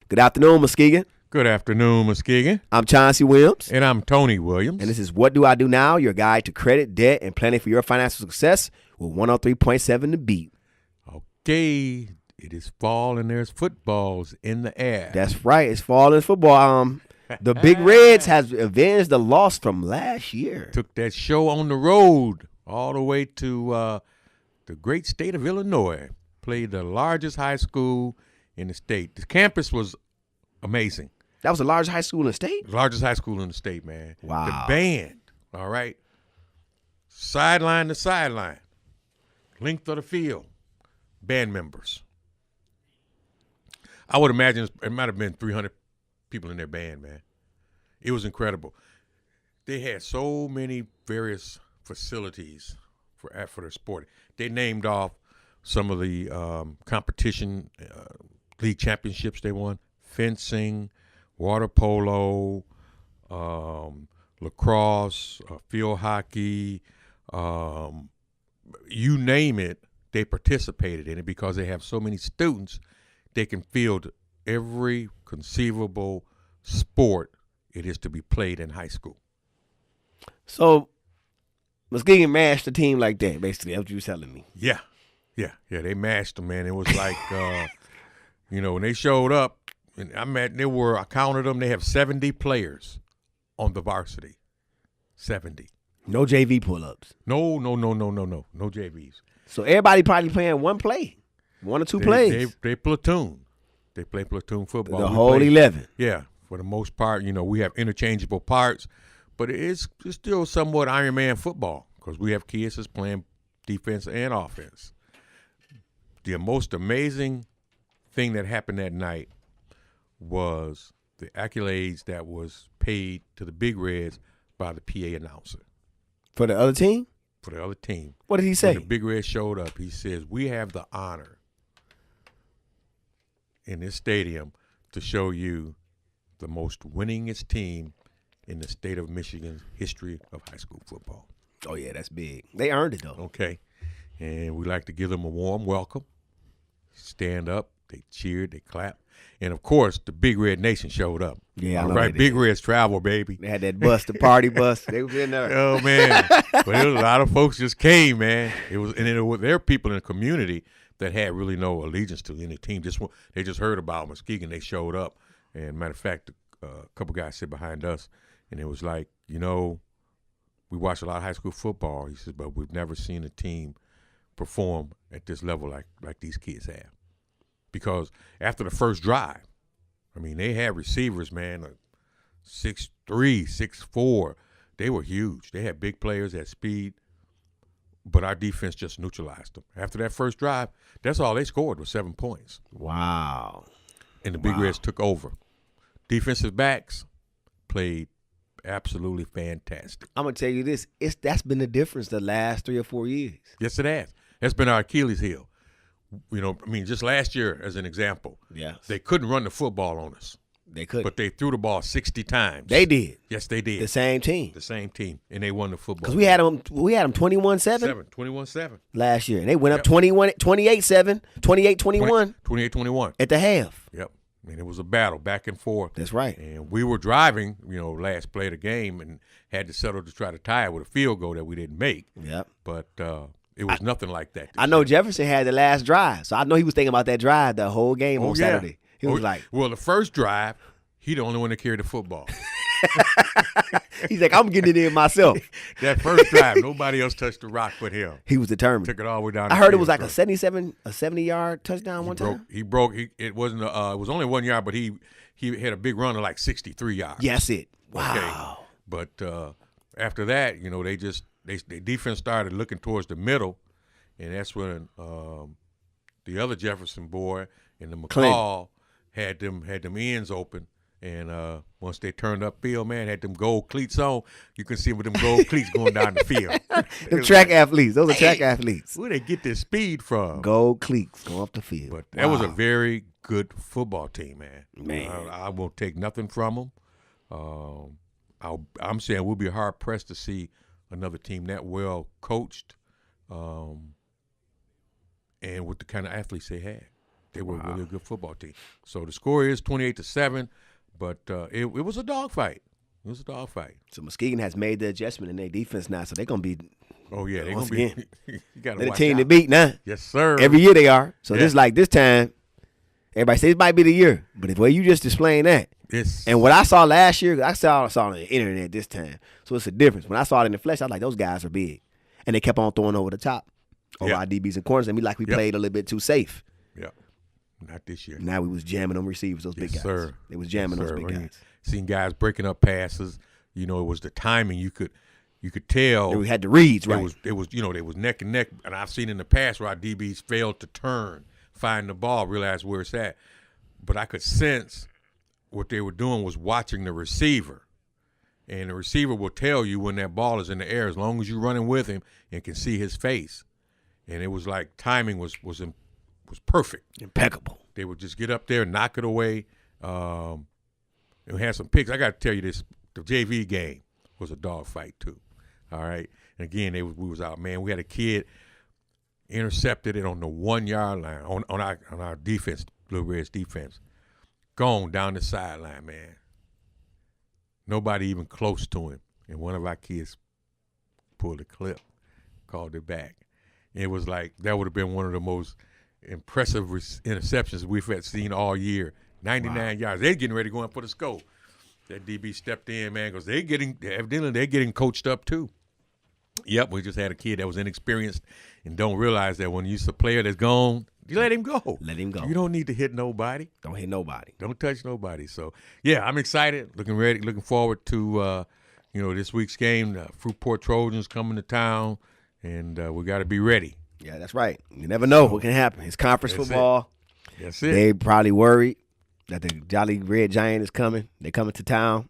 Good afternoon, Muskegon. Good afternoon, Muskegon. I'm Chauncey Williams. And I'm Tony Williams. And this is What Do I Do Now, your guide to credit, debt, and planning for your financial success with 103.7 The Beat. Okay, it is fall and there's footballs in the air. That's right. It's fall and football. The Big Reds has avenged the loss from last year. Took that show on the road all the way to the great state of Illinois. Played the largest high school in the state. The campus was amazing. That was the largest high school in the state? The largest high school in the state, man. Wow. The band, all right, sideline to sideline, length of the field, band members. I would imagine it might have been 300 people in their band, man. It was incredible. They had so many various facilities for their sport. They named off some of the competition league championships they won: fencing, water polo, lacrosse, field hockey, you name it, they participated in it because they have so many students. They can field every conceivable sport it is to be played in high school. So, Muskegon mashed the team like that, basically. That's what you were telling me. Yeah. They mashed them, man. It was like, when they showed up, and I counted them, they have 70 players on the varsity. 70. No JV pull-ups. No JVs. So everybody probably playing one play, one or two plays. They platoon. They play platoon football. The whole 11. Yeah, for the most part, we have interchangeable parts, but it's still somewhat Iron Man football because we have kids that's playing defense and offense. The most amazing thing that happened that night was the accolades that was paid to the Big Reds by the PA announcer. For the other team? For the other team. What did he say? When the Big Reds showed up, he says, we have the honor in this stadium to show you the most winningest team in the state of Michigan's history of high school football. Oh, yeah, that's big. They earned it, though. Okay. And we like to give them a warm welcome. Stand up. They cheered. They clapped. And, of course, the Big Red Nation showed up. Yeah, all right, Big Reds travel, baby. They had that bus, the party bus. They was in there. Oh, man. But there was a lot of folks just came, man. There were people in the community that had really no allegiance to any team. They just heard about Muskegon. They showed up. And, matter of fact, a couple guys sit behind us, and it was like, we watch a lot of high school football. He says, but we've never seen a team perform at this level like these kids have. Because after the first drive, they had receivers, man, 6'3", 6'4". They were huge. They had big players, had speed, but our defense just neutralized them. After that first drive, that's all they scored was 7 points. Wow. And the Big Reds took over. Defensive backs played absolutely fantastic. I'm going to tell you this. That's been the difference the last 3 or 4 years. Yes, it has. That's been our Achilles heel. Just last year, as an example, they couldn't run the football on us. They couldn't. But they threw the ball 60 times. They did. Yes, they did. The same team. And they won the football. Because we had them 21-7. 21-7. Last year. And they went up 28-7, 28-21. 28-21. At the half. Yep. It was a battle back and forth. That's right. And we were driving, last play of the game and had to settle to try to tie it with a field goal that we didn't make. Yep. But it was nothing like that. I know Jefferson had the last drive, so I know he was thinking about that drive the whole game on Saturday. He was like, well, the first drive, he the only one that carried the football. He's like, I'm getting it in myself. That first drive, nobody else touched the rock but him. He was determined. Took it all the way down. I heard it was like a 70-yard touchdown one time. It wasn't. It was only 1 yard, but he had a big run of like 63 yards. Yes, it. Wow. Okay. But after that, their defense started looking towards the middle, and that's when the other Jefferson boy and the McCall had them ends open. And once they turned upfield, man, had them gold cleats on. You can see with them gold cleats going down the field. Them track athletes. Those are track athletes. Where they get their speed from? Gold cleats going off the field. But that was a very good football team, man. I won't take nothing from them. I'm saying we'll be hard pressed to see another team that well coached, and with the kind of athletes they had. They were really a good football team. So the score is 28-7, but it was a dogfight. It was a dogfight. So Muskegon has made the adjustment in their defense now, so they're gonna be. Oh yeah, they're once gonna be. again, You gotta they're the watch team out. to beat now. Yes, sir. Every year they are. So Yeah. this time, everybody says it might be the year, but if you just displaying that, and what I saw last year, I saw it on the internet this time, so it's a difference. When I saw it in the flesh, I was like, those guys are big, and they kept on throwing over the top, over our DBs and corners, and we played a little bit too safe. Yeah, not this year. Now we was jamming them receivers, those big guys. Sir. They was jamming those big When you guys. seen guys breaking up passes. It was the timing. You could tell. And we had the reads right. It was they was neck and neck, and I've seen in the past where our DBs failed to turn, find the ball, realize where it's at. But I could sense what they were doing was watching the receiver, and the receiver will tell you when that ball is in the air as long as you're running with him and can see his face. And it was like timing was perfect, impeccable. They would just get up there, knock it away. We had some picks. I got to tell you this: the JV game was a dogfight too. All right, and again, we was out, man. We had a kid intercepted it on the 1 yard line on our defense, Blue Reds defense, gone down the sideline, man. Nobody even close to him, and one of our kids pulled a clip, called it back. And it was like that would have been one of the most impressive interceptions we've seen all year. 99 yards. They're getting ready to go in for the scope. That DB stepped in, man, because they're getting coached up too. Yep, we just had a kid that was inexperienced and don't realize that when you're a player that's gone, you let him go. Let him go. You don't need to hit nobody. Don't hit nobody. Don't touch nobody. So, yeah, I'm excited. Looking forward to, this week's game. The Fruitport Trojans coming to town, and we got to be ready. Yeah, that's right. You never know what can happen. It's conference football. That's it. They probably worried that the Jolly Red Giant is coming. They're coming to town.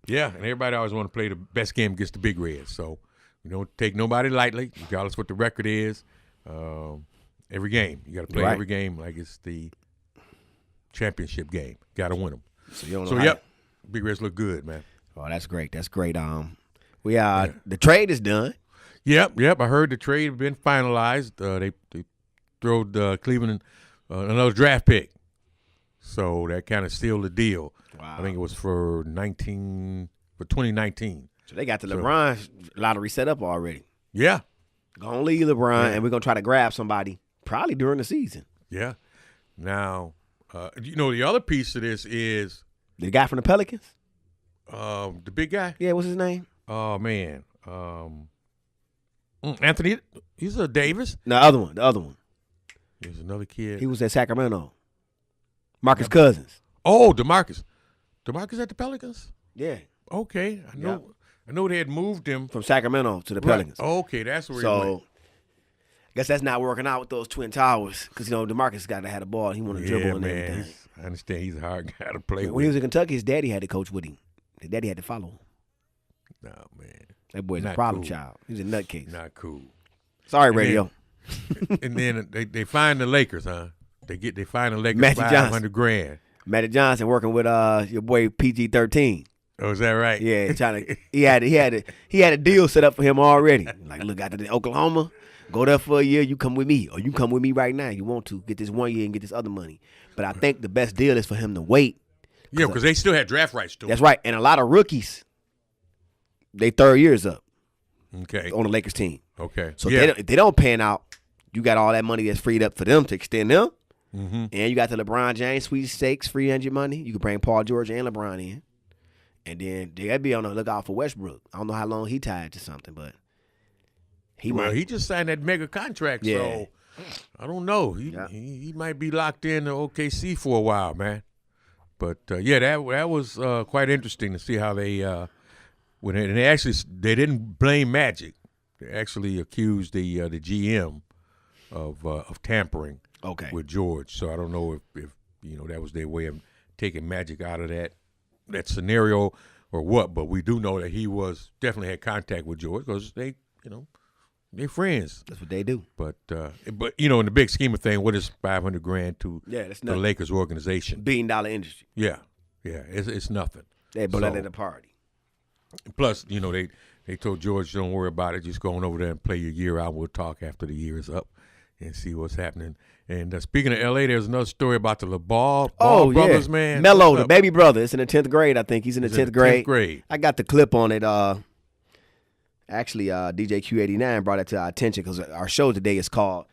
Yeah, and everybody always want to play the best game against the Big Reds. So we don't take nobody lightly, regardless what the record is. Every game. You got to play every game like it's the championship game. Got to win them. So Big Reds look good, man. Oh, that's great. That's great. The trade is done. Yep. I heard the trade had been finalized. They throwed Cleveland another draft pick. So that kind of sealed the deal. Wow. I think it was for 2019. So they got the LeBron lottery set up already. Yeah. Gonna leave LeBron, and we're gonna try to grab somebody probably during the season. Yeah. Now, the other piece of this is the guy from the Pelicans. The big guy. Yeah, what's his name? Oh man, Anthony. He's a Davis. No, the other one. There's another kid. He was at Sacramento. Marcus Cousins. Oh, DeMarcus. DeMarcus at the Pelicans? Yeah. Okay. I know they had moved him from Sacramento to the Pelicans. Okay, that's where he went. I guess that's not working out with those Twin Towers because, DeMarcus got to have the ball. He want to dribble and everything. I understand he's a hard guy to play with. When he was in Kentucky, his daddy had to coach with him. His daddy had to follow him. No, man. That boy's a problem child. He's a nutcase. Not cool. Sorry, radio. And then they find the Lakers, huh? They find the Lakers Magic $500,000. Magic Johnson working with your boy PG-13. Oh, is that right? Yeah, he had a deal set up for him already. Like, look, out to Oklahoma, go there for a year, you come with me, or you come with me right now. You want to get this 1 year and get this other money. But I think the best deal is for him to wait. Yeah, because they still had draft rights to him. That's right, and a lot of rookies, they third years up. Okay. On the Lakers team. Okay. So if they don't pan out, you got all that money that's freed up for them to extend them. Mm-hmm. And you got the LeBron James sweepstakes, free agent money. You can bring Paul George and LeBron in. And then they got to be on the lookout for Westbrook. I don't know how long he tied to something, but he just signed that mega contract, so I don't know. He might be locked in to OKC for a while, man. But that was quite interesting to see how they they didn't blame Magic. They actually accused the GM of tampering with George. So I don't know if that was their way of taking Magic out of that scenario or what. But we do know that he definitely had contact with George because they're friends. That's what they do. But in the big scheme of things, what is $500,000 to that's the Lakers organization? $1 billion industry. Yeah, it's nothing. They blew that at a party. Plus, they told George, don't worry about it. Just go on over there and play your year out. We'll talk after the year is up. and see what's happening. And speaking of L.A., there's another story about the Ball brothers, man. Mello, the baby brother. It's in the 10th grade, I think. He's in the 10th grade. I got the clip on it. Actually, DJ Q89 brought it to our attention because our show today is called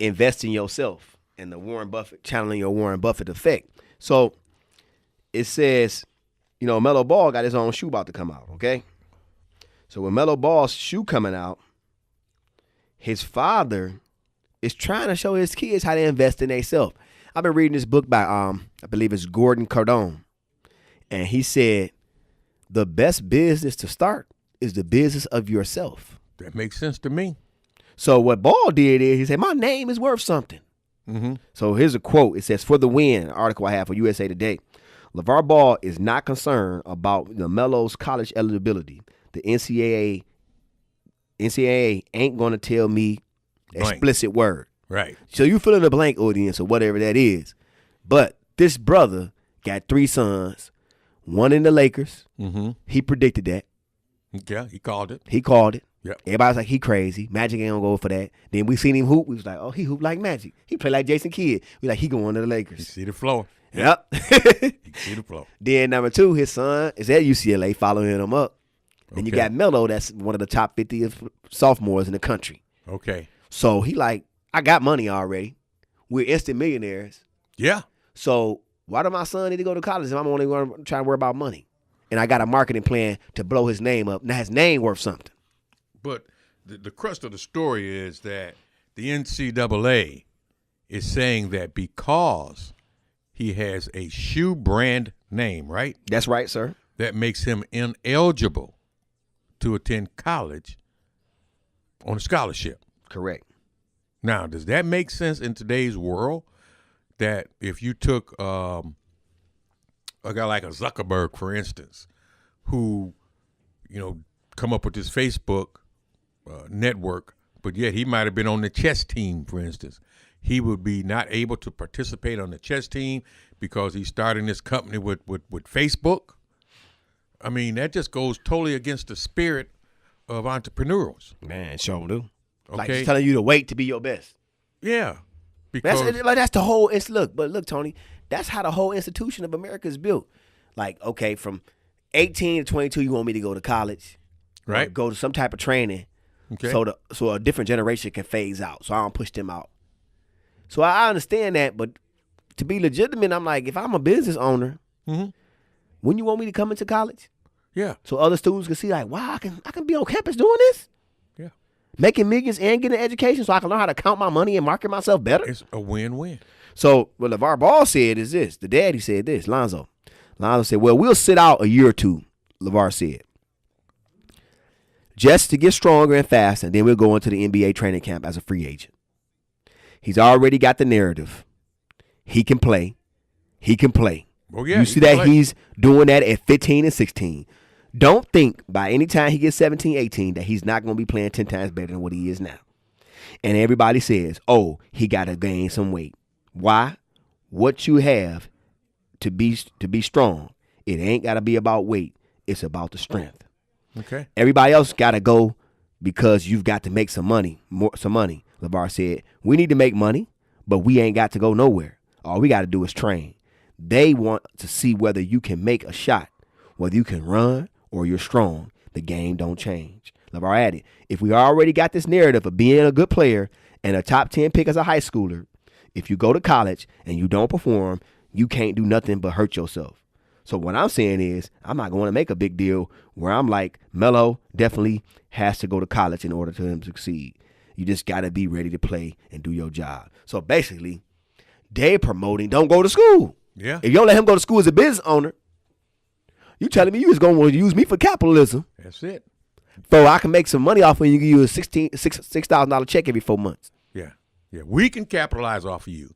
Invest in Yourself and the Warren Buffett, channeling your Warren Buffett effect. So it says, Melo Ball got his own shoe about to come out, okay? So when Melo Ball's shoe coming out, his father is trying to show his kids how to invest in themselves. I've been reading this book by, I believe it's Gordon Cardone. And he said, the best business to start is the business of yourself. That makes sense to me. So what Ball did is he said, my name is worth something. Mm-hmm. So here's a quote. It says, for the win, an article I have for USA Today. LeVar Ball is not concerned about the Melo's college eligibility. The NCAA ain't going to tell me explicit word. Right. So you fill in the blank, audience, or whatever that is. But this brother got 3 sons, one in the Lakers. Mm-hmm. He predicted that. Yeah, he called it. Yep. Everybody's like, he crazy. Magic ain't gonna go for that. Then we seen him hoop. We was like, oh, he hoop like Magic. He play like Jason Kidd. We like, he going to the Lakers. You see the floor. Yep. You can see the floor. Then number 2, his son is at UCLA following him up. Then you got Melo, that's one of the top 50 sophomores in the country. Okay. So he like, I got money already. We're instant millionaires. Yeah. So why do my son need to go to college if I'm only trying to worry about money? And I got a marketing plan to blow his name up. Now his name worth something. But the crust of the story is that the NCAA is saying that because he has a shoe brand name, right? That's right, sir. That makes him ineligible to attend college on a scholarship. Correct. Now, does that make sense in today's world? That if you took a guy like a Zuckerberg, for instance, who, come up with this Facebook network, but yet he might have been on the chess team, for instance. He would be not able to participate on the chess team because he's starting this company with Facebook. I mean, that just goes totally against the spirit of entrepreneurs. Man, sure do. Okay. Like just telling you to wait to be your best. Yeah. Because that's the whole, look, Tony, that's how the whole institution of America is built. Like, okay, from 18 to 22, you want me to go to college. Right. Go to some type of training. Okay. So a different generation can phase out. So I don't push them out. So I understand that, but to be legitimate, I'm like, if I'm a business owner, wouldn't you want me to come into college? Yeah. So other students can see like, wow, I can be on campus doing this? Yeah. Making millions and getting an education so I can learn how to count my money and market myself better? It's a win-win. So what LeVar Ball said is this. The daddy said this, Lonzo. Lonzo said, well, we'll sit out a year or two, LeVar said. Just to get stronger and faster, and then we'll go into the NBA training camp as a free agent. He's already got the narrative. He can play. Well, yeah, you see that he's doing that at 15 and 16. Don't think by any time he gets 17, 18 that he's not going to be playing 10 times better than what he is now. And everybody says, oh, he got to gain some weight. Why? What you have to be strong, it ain't got to be about weight. It's about the strength. Okay. Everybody else got to go because you've got to make some money. LeVar said, we need to make money, but we ain't got to go nowhere. All we got to do is train. They want to see whether you can make a shot, whether you can run or you're strong. The game don't change. LeVar added, if we already got this narrative of being a good player and a top 10 pick as a high schooler, if you go to college and you don't perform, you can't do nothing but hurt yourself. So what I'm saying is I'm not going to make a big deal where I'm like, Melo definitely has to go to college in order for him to succeed. You just got to be ready to play and do your job. So basically, they're promoting don't go to school. Yeah. If you don't let him go to school as a business owner, you telling me you was going to use me for capitalism. That's it. So I can make some money off when you give you a $6,000 check every 4 months. Yeah. Yeah. We can capitalize off of you,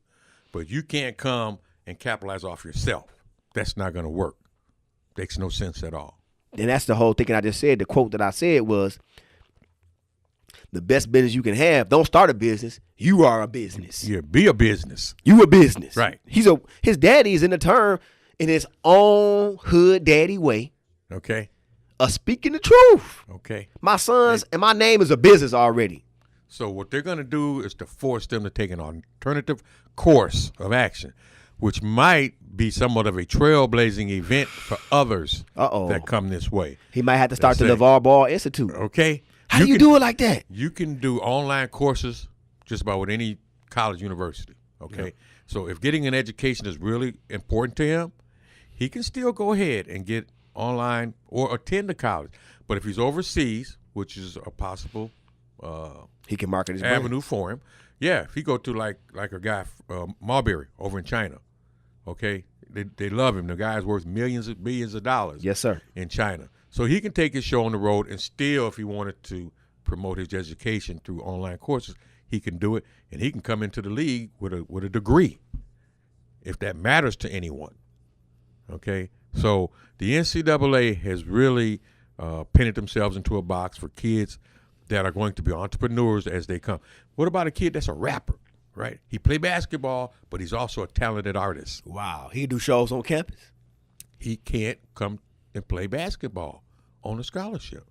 but you can't come and capitalize off yourself. That's not going to work. Makes no sense at all. And that's the whole thing I just said. The quote that I said was, the best business you can have, don't start a business. You are a business. Yeah, be a business. You a business. Right. His daddy is in the term in his own hood daddy way. Okay. Speaking the truth. Okay. My sons and my name is a business already. So what they're going to do is to force them to take an alternative course of action, which might be somewhat of a trailblazing event for others that come this way. He might have to start the LeVar Ball Institute. Okay. How do you do it like that? You can do online courses just about with any college university. Okay. Yep. So if getting an education is really important to him, he can still go ahead and get online or attend the college. But if he's overseas, which is a possible he can market his avenue brand for him. Yeah, if he go to like a guy Marbury over in China, okay, they love him. The guy's worth billions of dollars. Yes, sir. In China, so he can take his show on the road and still, if he wanted to promote his education through online courses, he can do it, and he can come into the league with a degree, if that matters to anyone. Okay, so the NCAA has really painted themselves into a box for kids that are going to be entrepreneurs as they come. What about a kid that's a rapper, right? He play basketball, but he's also a talented artist. Wow. He do shows on campus? He can't come and play basketball on a scholarship,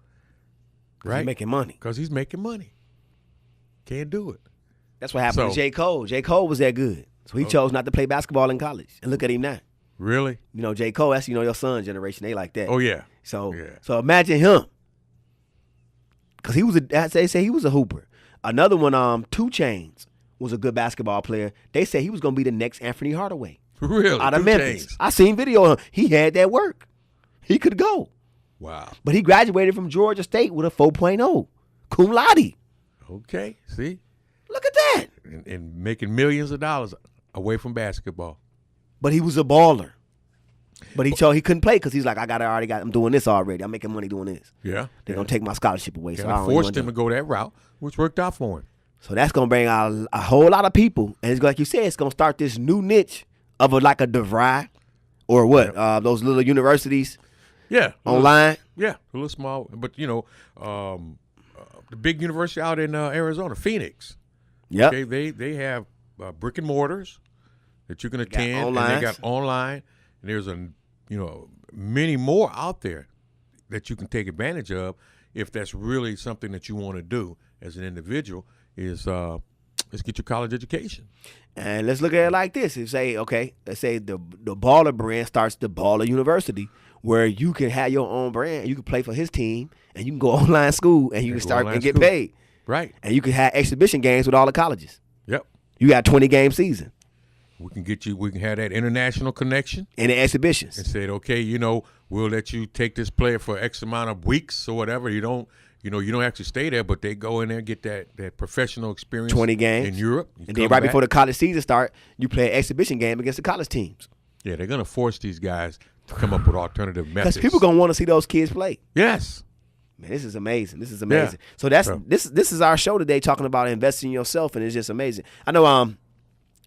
right? He's making money. Because he's making money. Can't do it. That's what happened to J. Cole. J. Cole was that good. So he chose not to play basketball in college. And look at him now. Really? You know, J. Cole, that's, your son's generation. They like that. Oh, yeah. So imagine him. Because they say he was a hooper. Another one, 2 Chainz, was a good basketball player. They say he was going to be the next Anthony Hardaway. Really? Out of Memphis. I seen video of him. He had that work. He could go. Wow. But he graduated from Georgia State with a 4.0. Cum laude. Okay. See? Look at that. And making millions of dollars away from basketball. But he was a baller. But he couldn't play because he's like, I'm doing this already. I'm making money doing this. Yeah. They're going to take my scholarship away. So I forced him to go that route, which worked out for him. So that's going to bring out a whole lot of people. And it's like you said, it's going to start this new niche of like a DeVry or what? Yeah. Those little universities. Yeah. Online. A little small. But, the big university out in Arizona, Phoenix. Yeah. Okay, they have brick and mortars that you can attend. And they got online. And there's many more out there that you can take advantage of if that's really something that you want to do as an individual is let's get your college education. And let's look at it like this. Let's say the Baller brand starts the Baller University where you can have your own brand. You can play for his team and you can go online school and you can start and get paid. Right. And you can have exhibition games with all the colleges. Yep. You got 20-game season. We can have that international connection. And the exhibitions. And said, okay, we'll let you take this player for X amount of weeks or whatever. You don't actually stay there, but they go in there and get that professional experience. 20 games. In Europe. And then right before the college season start, you play an exhibition game against the college teams. Yeah, they're going to force these guys to come up with alternative methods. Because people going to want to see those kids play. Yes. Man, this is amazing. Yeah. So this is our show today, talking about investing in yourself, and it's just amazing. I know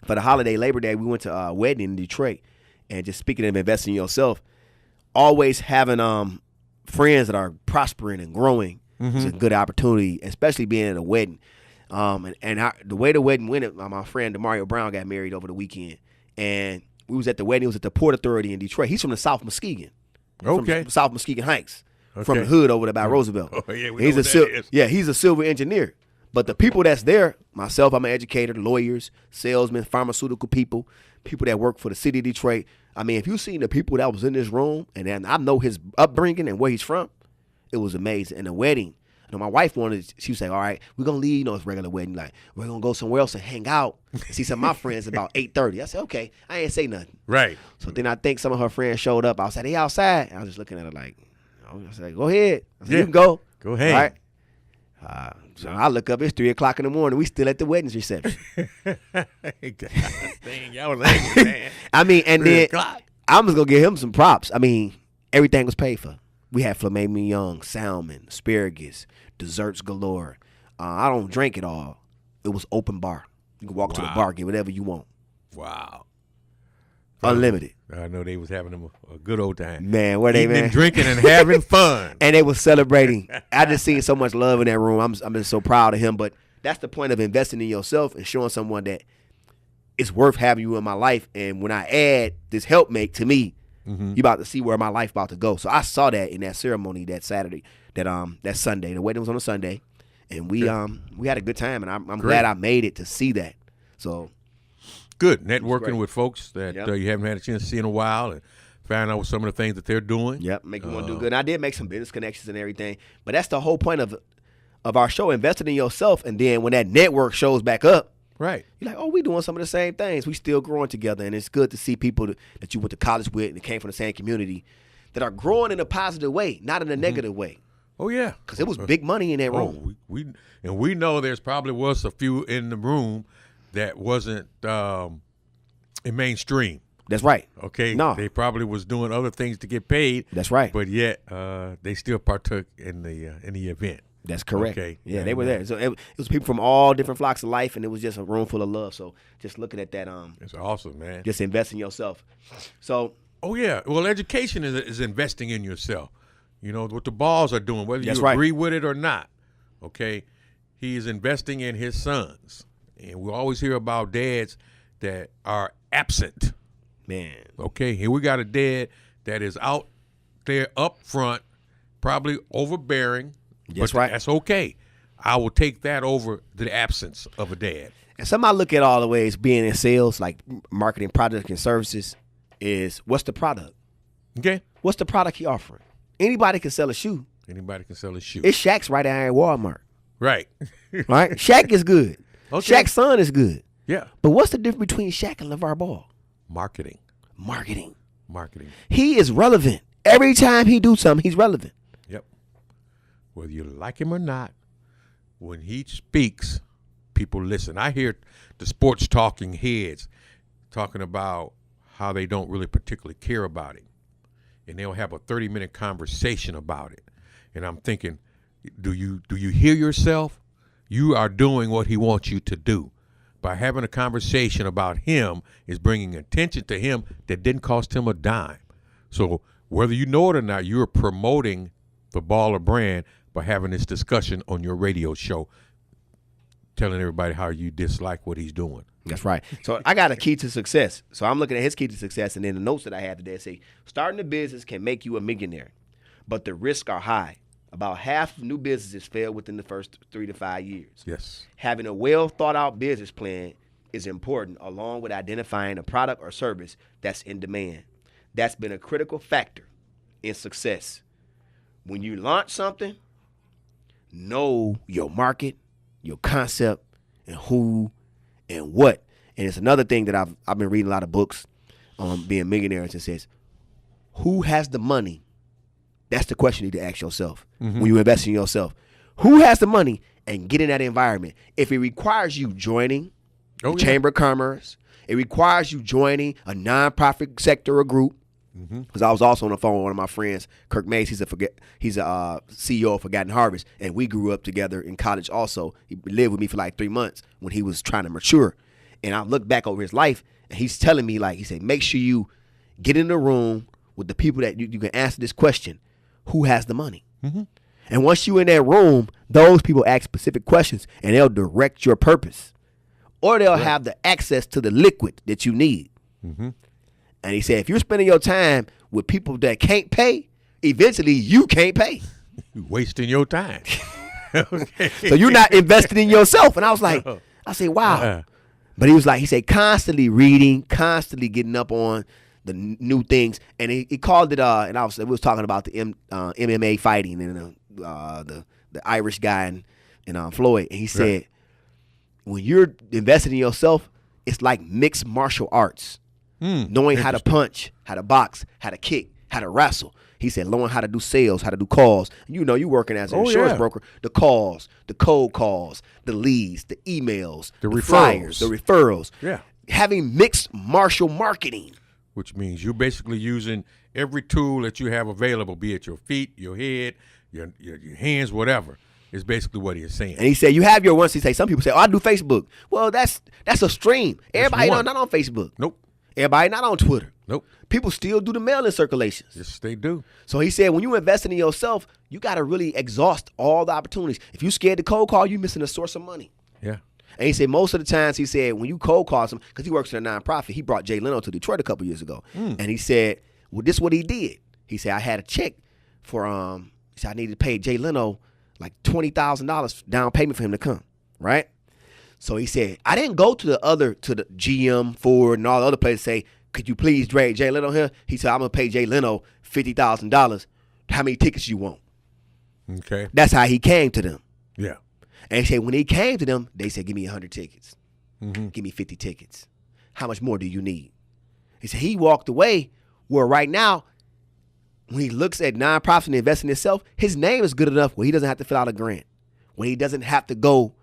for the holiday, Labor Day, we went to a wedding in Detroit, and just speaking of investing in yourself, always having friends that are prospering and growing is a good opportunity, especially being at a wedding. The way the wedding went, my friend DeMario Brown got married over the weekend, and we was at the wedding. It was at the Port Authority in Detroit. He's from the South Muskegon. Okay. From South Muskegon Heights. Okay. From the hood over there by Roosevelt. Oh, yeah, he's a civil engineer. But the people that's there, myself, I'm an educator, lawyers, salesmen, pharmaceutical people that work for the city of Detroit. I mean, if you seen the people that was in this room, and then I know his upbringing and where he's from, it was amazing. And the wedding, my wife she was like, all right, we're going to leave, it's regular wedding. Like, we're going to go somewhere else and hang out and see some of my friends about 8:30. I said, okay. I ain't say nothing. Right. So then I think some of her friends showed up. I was like, they outside. And I was just looking at her like, I was like, go ahead. I said, you can go. Go ahead. All right. So I look up, it's 3 o'clock in the morning. We still at the wedding reception. Dang, y'all was angry, man. I mean, and then I'm just going to give him some props. I mean, everything was paid for. We had filet mignon, salmon, asparagus, desserts galore. I don't drink it all. It was open bar. You can walk to the bar, get whatever you want. Wow. Unlimited. I know they was having a good old time. Man, where they, man? Drinking and having fun. And they was celebrating. I just seen so much love in that room. I'm just so proud of him. But that's the point of investing in yourself and showing someone that it's worth having you in my life. And when I add this helpmate to me, you about to see where my life about to go. So I saw that in that ceremony that Saturday, that Sunday. The wedding was on a Sunday. And we had a good time, and I'm glad I made it to see that. So good networking with folks that you haven't had a chance to see in a while, and find out some of the things that they're doing. Yep, make you want to do good. And I did make some business connections and everything, but that's the whole point of our show, investing in yourself. And then when that network shows back up, right, you're like, oh, we doing some of the same things. We still growing together, and it's good to see people that you went to college with and came from the same community that are growing in a positive way, not in a negative way. Oh yeah, because it was big money in that room. We know there's probably was a few in the room that wasn't in mainstream. That's right. Okay. No, they probably was doing other things to get paid. That's right. But yet they still partook in the event. That's correct. Okay. Yeah, they were there. So it was people from all different flocks of life, and it was just a room full of love. So just looking at that, it's awesome, man. Just invest in yourself. So. Oh yeah. Well, education is investing in yourself. You know what the balls are doing, whether you agree with it or not. Okay. He is investing in his sons, and we always hear about dads that are absent. Man. Okay, here we got a dad that is out there up front, probably overbearing. That's right. That's okay. I will take that over the absence of a dad. And something I look at all the ways being in sales, like marketing products and services, is what's the product? Okay. What's the product he offering? Anybody can sell a shoe. Anybody can sell a shoe. It's Shaq's right there at Walmart. Right. Right? Shaq is good. Okay. Shaq's son is good. Yeah. But what's the difference between Shaq and LeVar Ball? Marketing. He is relevant. Every time he do something, he's relevant. Yep. Whether you like him or not, when he speaks, people listen. I hear the sports talking heads talking about how they don't really particularly care about him. And they'll have a 30-minute conversation about it. And I'm thinking, do you hear yourself? You are doing what he wants you to do. By having a conversation about him is bringing attention to him that didn't cost him a dime. So whether you know it or not, you're promoting the Baller brand by having this discussion on your radio show, telling everybody how you dislike what he's doing. That's right. So I got a key to success. So I'm looking at his key to success, and then the notes that I had today say, starting a business can make you a millionaire, but the risks are high. About half of new businesses fail within the first 3 to 5 years. Yes. Having a well-thought-out business plan is important, along with identifying a product or service that's in demand. That's been a critical factor in success. When you launch something, know your market, your concept, and who and what. And it's another thing that I've been reading a lot of books on being millionaires. It says, who has the money? That's the question you need to ask yourself when you invest in yourself. Who has the money and get in that environment? If it requires you joining the Chamber of Commerce, it requires you joining a nonprofit sector or group. Because I was also on the phone with one of my friends, Kirk Mays. He's a CEO of Forgotten Harvest, and we grew up together in college. Also, he lived with me for like 3 months when he was trying to mature. And I look back over his life, and he's telling me, like, he said, make sure you get in the room with the people that you can answer this question: who has the money? And once you in that room, those people ask specific questions, and they'll direct your purpose, or they'll have the access to the liquid that you need. And he said, if you're spending your time with people that can't pay, eventually you can't pay. You're wasting your time. Okay. So you're not investing in yourself. And I was like, I said, wow. But he said, constantly reading, constantly getting up on the new things. And he called it, and we was talking about the MMA fighting and the Irish guy and Floyd. And he said, when you're investing in yourself, it's like mixed martial arts. Knowing how to punch, how to box, how to kick, how to wrestle. He said, knowing how to do sales, how to do calls. You know, you working as an insurance broker. The calls, the cold calls, the leads, the emails, the flyers, the referrals. Yeah. Having mixed martial marketing. Which means you're basically using every tool that you have available, be it your feet, your head, your hands, whatever. Is basically what he is saying. And he said, you have your ones. He said, some people say, oh, I do Facebook. Well, that's a stream. Everybody not on Facebook. Nope. Everybody not on Twitter. Nope. People still do the mail-in circulations. Yes, they do. So he said, when you investing in yourself, you got to really exhaust all the opportunities. If you scared to cold call, you missing a source of money. Yeah. And he said most of the times, he said, when you cold call some, because he works in a nonprofit, he brought Jay Leno to Detroit a couple years ago. And he said, well, this is what he did. He said, I had a check for, he said, I needed to pay Jay Leno like $20,000 down payment for him to come, right? So he said, I didn't go to the GM, Ford, and all the other places say, could you please drag Jay Leno here? He said, I'm going to pay Jay Leno $50,000. How many tickets you want? Okay. That's how he came to them. Yeah. And he said, when he came to them, they said, give me 100 tickets. Mm-hmm. Give me 50 tickets. How much more do you need? He said he walked away where right now, when he looks at nonprofits and investing in himself, his name is good enough where he doesn't have to fill out a grant, where he doesn't have to go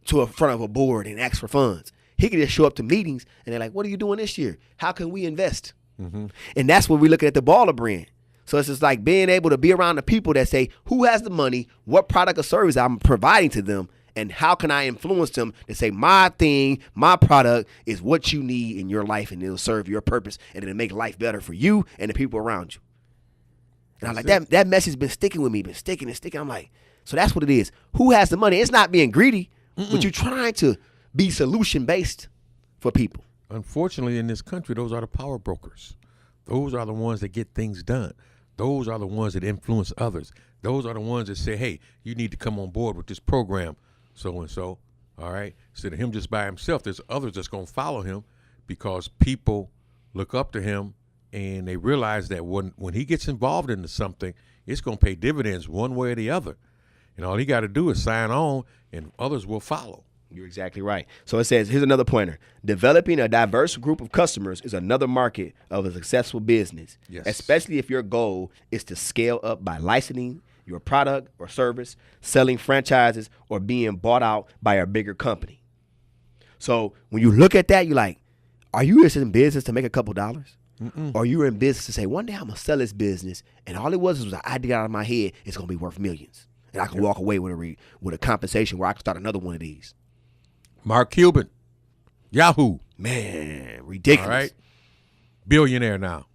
to in front of a board and ask for funds. He can just show up to meetings and they're like, what are you doing this year? How can we invest? Mm-hmm. And that's when we look at the Baller brand. So it's just like being able to be around the people that say, who has the money, what product or service I'm providing to them, and how can I influence them to say my thing, my product is what you need in your life, and it'll serve your purpose, and it'll make life better for you and the people around you. And I'm like, that message has been sticking with me, been sticking and sticking. I'm like, so that's what it is. Who has the money? It's not being greedy, but you're trying to be solution-based for people. Unfortunately, in this country, those are the power brokers. Those are the ones that get things done. Those are the ones that influence others. Those are the ones that say, hey, you need to come on board with this program, so-and-so, all right? Instead of him just by himself, there's others that's going to follow him because people look up to him and they realize that when he gets involved into something, it's going to pay dividends one way or the other. And all he got to do is sign on and others will follow. You're exactly right. So it says, here's another pointer. Developing a diverse group of customers is another market of a successful business, yes, especially if your goal is to scale up by licensing your product or service, selling franchises, or being bought out by a bigger company. So when you look at that, you're like, are you just in business to make a couple dollars? Or are you in business to say, one day I'm going to sell this business, and all it was an idea out of my head, it's going to be worth millions. And I can walk away with a compensation where I can start another one of these. Mark Cuban, Yahoo. Man, ridiculous. All right. Billionaire now.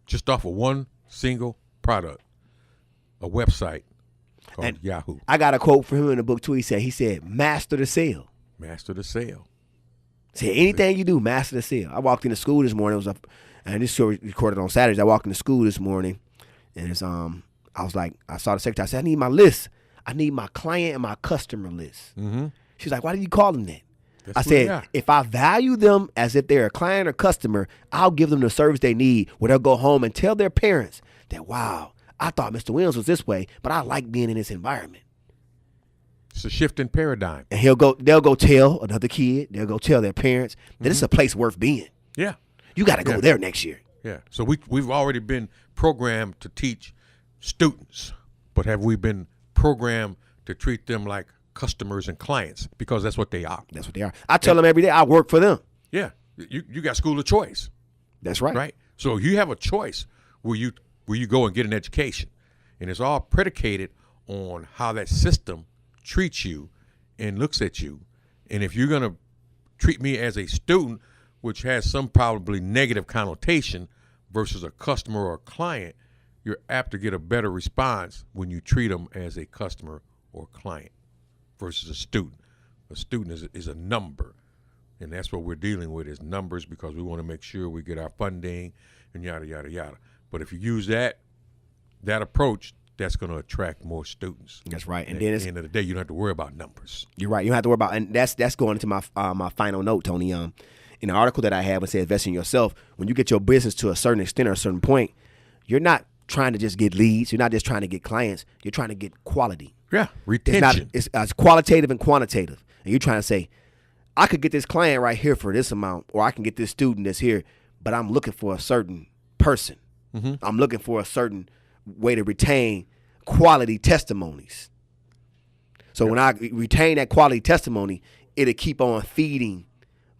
Just off of one single product. A website called Yahoo. I got a quote from him in the book, too. He said, master the sale. Master the sale. Said, anything you do, master the sale. I walked into school this morning. And this show recorded on Saturdays. I walked into school this morning, and I was like, I saw the secretary. I said, I need my list. I need my client and my customer list. Mm-hmm. She's like, why do you call them that? I said, if I value them as if they're a client or customer, I'll give them the service they need where they'll go home and tell their parents that, wow, I thought Mr. Williams was this way, but I like being in this environment. It's a shift in paradigm. And they'll go tell another kid, they'll go tell their parents that it's a place worth being. Yeah. You got to go there next year. Yeah. So we've already been programmed to teach students, but have we been programmed to treat them like customers and clients? Because that's what they are. That's what they are. I tell them every day I work for them. Yeah. You got school of choice. That's right. Right. So you have a choice where you go and get an education. And it's all predicated on how that system treats you and looks at you. And if you're going to treat me as a student, which has some probably negative connotation versus a customer or a client, you're apt to get a better response when you treat them as a customer or client versus a student. A student is a number, and that's what we're dealing with is numbers because we want to make sure we get our funding and yada, yada, yada. But if you use that approach, that's going to attract more students. That's right. And at then the end of the day, you don't have to worry about numbers. You're right. You don't have to worry about, and that's going into my final note, Tony. In the article that I have, it says invest in yourself. When you get your business to a certain extent or a certain point, you're not trying to just get leads. You're not just trying to get clients. You're trying to get quality. Yeah, retention. It's qualitative and quantitative. And you're trying to say, I could get this client right here for this amount, or I can get this student that's here, but I'm looking for a certain person. Mm-hmm. I'm looking for a certain way to retain quality testimonies. So when I retain that quality testimony, it'll keep on feeding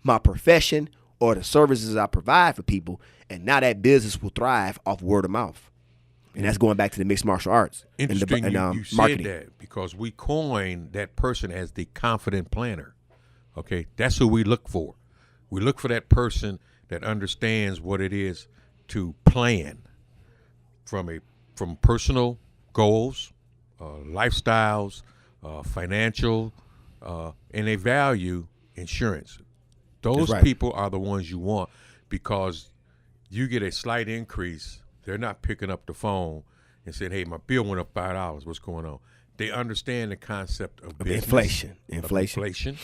my profession or the services I provide for people, and now that business will thrive off word of mouth. And that's going back to the mixed martial arts. Interesting and you marketing. said that because we coined that person as the confident planner. Okay, that's who we look for. We look for that person that understands what it is to plan from personal goals, lifestyles, financial, and they value insurance. Those right. people are the ones you want because you get a slight increase. They're not picking up the phone and saying, hey, my bill went up $5. What's going on? they understand the concept of business, inflation,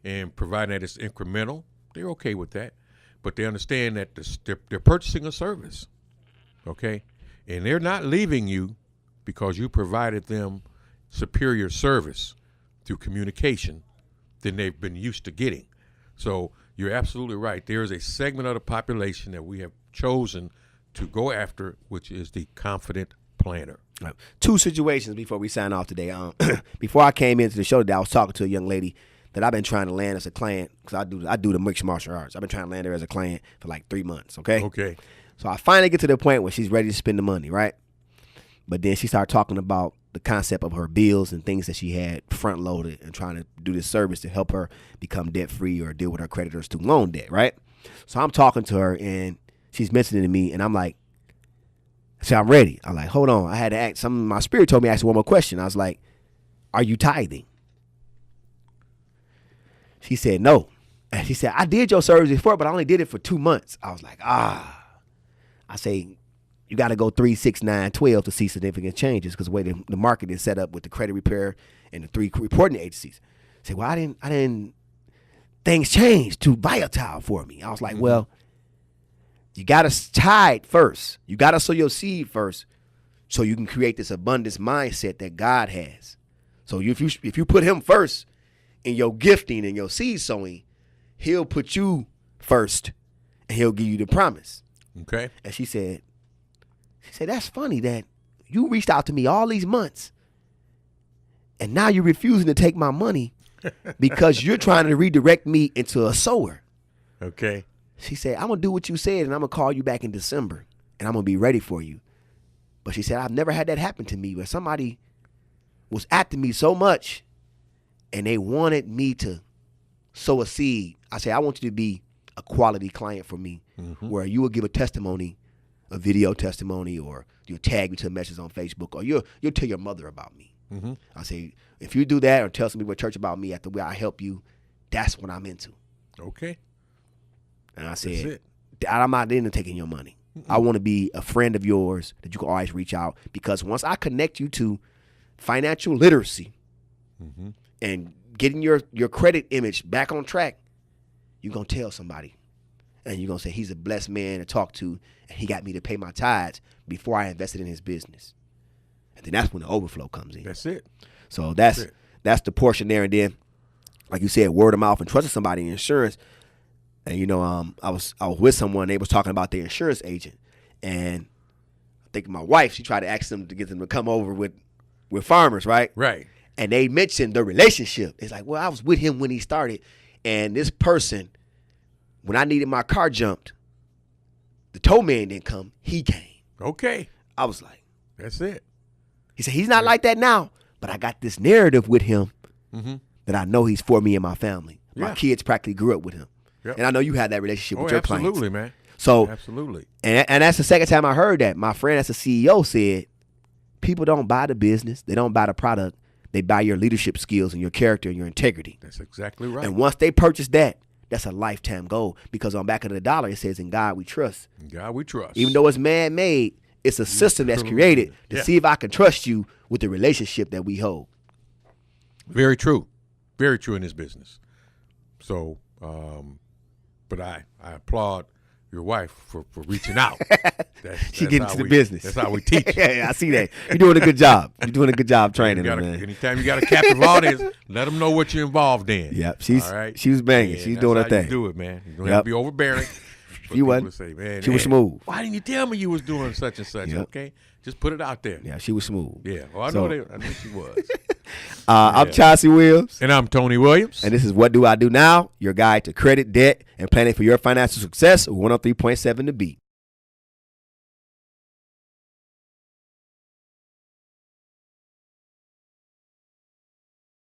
and providing that it's incremental, they're okay with that. But they understand that they're purchasing a service, okay? And they're not leaving you because you provided them superior service through communication than they've been used to getting. So you're absolutely right. There is a segment of the population that we have chosen to go after, which is the confident planner. Right. Two situations before we sign off today. Before I came into the show today, I was talking to a young lady that I've been trying to land as a client because I do the mixed martial arts. I've been trying to land her as a client for like 3 months, okay? Okay. So I finally get to the point where she's ready to spend the money, right? But then she started talking about the concept of her bills and things that she had front loaded and trying to do this service to help her become debt free or deal with her creditors' student loan debt, right? So I'm talking to her and she's mentioning to me and I'm like, so I'm ready. I'm like, hold on. I had to ask. My spirit told me to ask one more question. I was like, are you tithing? She said, no. And she said, I did your service before, but I only did it for 2 months. I was like, I say, you got to go 3, 6, 9, 12 to see significant changes because the way the market is set up with the credit repair and the 3 reporting agencies. I said, well, I didn't, things changed too volatile for me. I was like, well, you got to tithe first. You got to sow your seed first so you can create this abundance mindset that God has. So if you put him first in your gifting and your seed sowing, he'll put you first and he'll give you the promise. Okay. And she said, that's funny that you reached out to me all these months and now you're refusing to take my money because you're trying to redirect me into a sower. Okay. She said, I'm going to do what you said and I'm going to call you back in December and I'm going to be ready for you. But she said, I've never had that happen to me where somebody was after me so much and they wanted me to sow a seed. I said, I want you to be a quality client for me where you will give a testimony, a video testimony, or you'll tag me to a message on Facebook, or you'll tell your mother about me. I say, if you do that or tell some people at church about me after I help you, that's what I'm into. Okay. And I said, I'm not into taking your money. I want to be a friend of yours that you can always reach out because once I connect you to financial literacy and getting your credit image back on track, you're going to tell somebody. And you're going to say, he's a blessed man to talk to, and he got me to pay my tithes before I invested in his business. And then that's when the overflow comes in. That's it. So that's the portion there. And then, like you said, word of mouth and trusting somebody in insurance. And, you know, I was with someone, they was talking about their insurance agent. And I think my wife, she tried to ask them to get them to come over with farmers, right? Right. And they mentioned the relationship. It's like, well, I was with him when he started. And this person, when I needed my car jumped, the tow man didn't come. He came. Okay. I was like. That's it. He said, he's not like that now. But I got this narrative with him that I know he's for me and my family. My kids practically grew up with him. Yep. And I know you had that relationship with your clients. Absolutely, man. So, absolutely. And that's the second time I heard that. My friend that's a CEO said, people don't buy the business. They don't buy the product. They buy your leadership skills and your character and your integrity. That's exactly right. And once they purchase that, that's a lifetime goal because on back of the dollar, it says, in God we trust. In God we trust. Even though it's man-made, it's a system that's created to see if I can trust you with the relationship that we hold. Very true. Very true in this business. So, but I applaud your wife for reaching out. She getting to the business. That's how we teach. Yeah, I see that. You're doing a good job. You're doing a good job training them, man. Anytime you got a captive audience, let them know what you're involved in. Yep, she was banging. Yeah, she's doing her thing. You do it, man. You don't have to be overbearing. She wasn't. Say, man, she was smooth. Why didn't you tell me you was doing such and such? Yep. Okay, just put it out there. Yeah, she was smooth. Yeah, well, I know she was. I'm Chauncey Williams. And I'm Tony Williams. And this is What Do I Do Now? Your guide to credit, debt, and planning for your financial success. 103.7 The Beat.